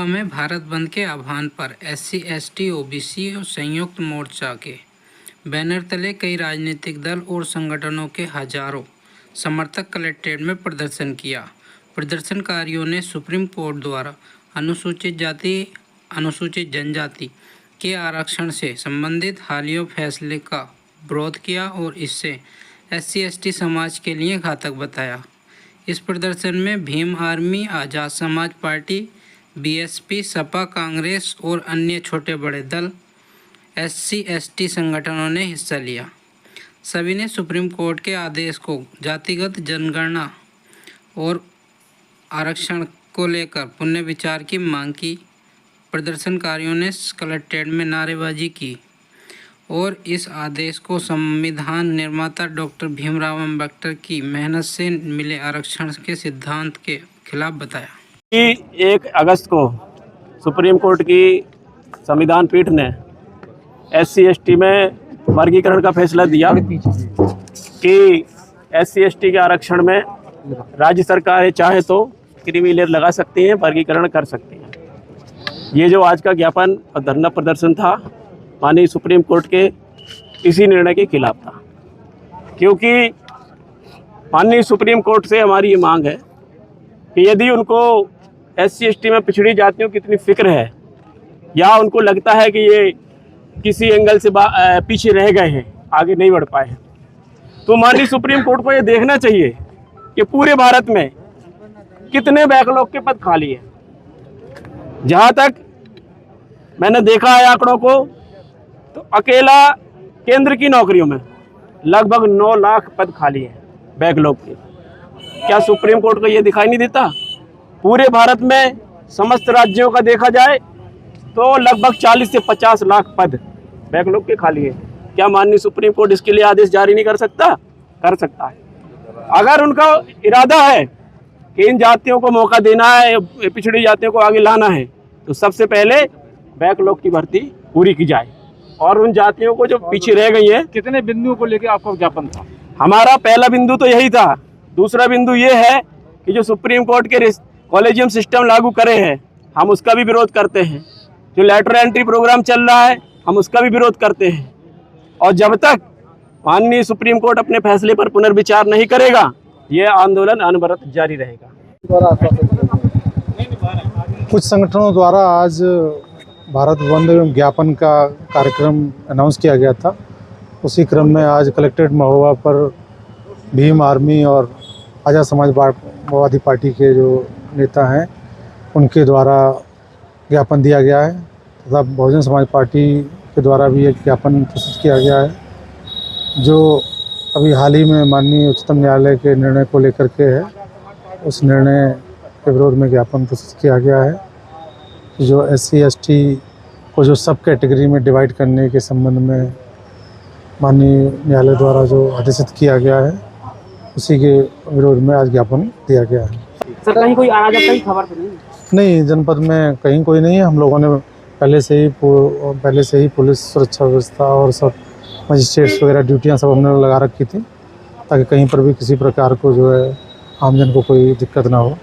में भारत बंद के आह्वान पर SC, ST, OBC और संयुक्त मोर्चा के बैनर तले कई राजनीतिक दल और संगठनों के हजारों समर्थक कलेक्ट्रेट में प्रदर्शन किया। प्रदर्शनकारियों ने सुप्रीम कोर्ट द्वारा अनुसूचित जाति अनुसूचित जनजाति के आरक्षण से संबंधित हालिया फैसले का विरोध किया और इसे SC, ST समाज के लिए घातक बताया। इस प्रदर्शन में भीम आर्मी, आज़ाद समाज पार्टी, BSP, सपा, कांग्रेस और अन्य छोटे बड़े दल SC, ST संगठनों ने हिस्सा लिया। सभी ने सुप्रीम कोर्ट के आदेश को जातिगत जनगणना और आरक्षण को लेकर पुनर्विचार की मांग की। प्रदर्शनकारियों ने कलेक्ट्रेट में नारेबाजी की और इस आदेश को संविधान निर्माता डॉक्टर भीमराव अम्बेडकर की मेहनत से मिले आरक्षण के सिद्धांत के खिलाफ बताया कि 1 अगस्त को सुप्रीम कोर्ट की संविधान पीठ ने SC, ST में वर्गीकरण का फैसला दिया कि SC, ST के आरक्षण में राज्य सरकारें चाहे तो क्रीमी लेयर लगा सकती हैं, वर्गीकरण कर सकती हैं। ये जो आज का ज्ञापन और धरना प्रदर्शन था, माननीय सुप्रीम कोर्ट के इसी निर्णय के खिलाफ था, क्योंकि माननीय सुप्रीम कोर्ट से हमारी ये मांग है कि यदि उनको SC, ST में पिछड़ी जातियों की इतनी फिक्र है या उनको लगता है कि ये किसी एंगल से पीछे रह गए हैं, आगे नहीं बढ़ पाए हैं, तो माननीय सुप्रीम कोर्ट को ये देखना चाहिए कि पूरे भारत में कितने बैकलॉग के पद खाली हैं। जहाँ तक मैंने देखा है आंकड़ों को, तो अकेला केंद्र की नौकरियों में लगभग 9 लाख पद खाली हैं बैकलॉग के। क्या सुप्रीम कोर्ट को ये दिखाई नहीं देता? पूरे भारत में समस्त राज्यों का देखा जाए तो लगभग 40 से 50 लाख पद बैकलॉग के खाली है। क्या माननीय सुप्रीम कोर्ट इसके लिए आदेश जारी नहीं कर सकता? कर सकता है। अगर उनका इरादा है कि इन जातियों को मौका देना है, पिछड़ी जातियों को आगे लाना है, तो सबसे पहले बैकलॉग की भर्ती पूरी की जाए और उन जातियों को जो पीछे रह गई है। कितने बिंदुओं को लेकर आपका ज्ञापन था? हमारा पहला बिंदु तो यही था। दूसरा बिंदु ये है कि जो सुप्रीम कोर्ट के कॉलेजियम सिस्टम लागू करे हैं, हम उसका भी विरोध करते हैं। जो लेटर एंट्री प्रोग्राम चल रहा है, हम उसका भी विरोध करते हैं। और जब तक माननीय सुप्रीम कोर्ट अपने फैसले पर पुनर्विचार नहीं करेगा, ये आंदोलन अनवरत जारी रहेगा। कुछ संगठनों द्वारा आज भारत बंद एवं ज्ञापन का कार्यक्रम अनाउंस किया गया था। उसी क्रम में आज कलेक्ट्रेट महोबा पर भीम आर्मी और आज़ाद समाजवादी पार्टी के जो नेता हैं, उनके द्वारा ज्ञापन दिया गया है तथा बहुजन समाज पार्टी के द्वारा भी एक ज्ञापन प्रस्तुत किया गया है, जो अभी हाल ही में माननीय उच्चतम न्यायालय के निर्णय को लेकर के है। उस निर्णय के विरोध में ज्ञापन प्रस्तुत किया गया है। जो SC, ST को जो सब कैटेगरी में डिवाइड करने के संबंध में माननीय न्यायालय द्वारा जो आदेशित किया गया है, उसी के विरोध में आज ज्ञापन दिया गया है। सर, कहीं कोई अराजकता की खबर तो नहीं, जनपद में कहीं कोई नहीं है। हम लोगों ने पहले से ही पुलिस सुरक्षा व्यवस्था और सब मजिस्ट्रेट्स वगैरह ड्यूटियां सब हमने लगा रखी थी, ताकि कहीं पर भी किसी प्रकार को जो है आमजन को कोई दिक्कत ना हो।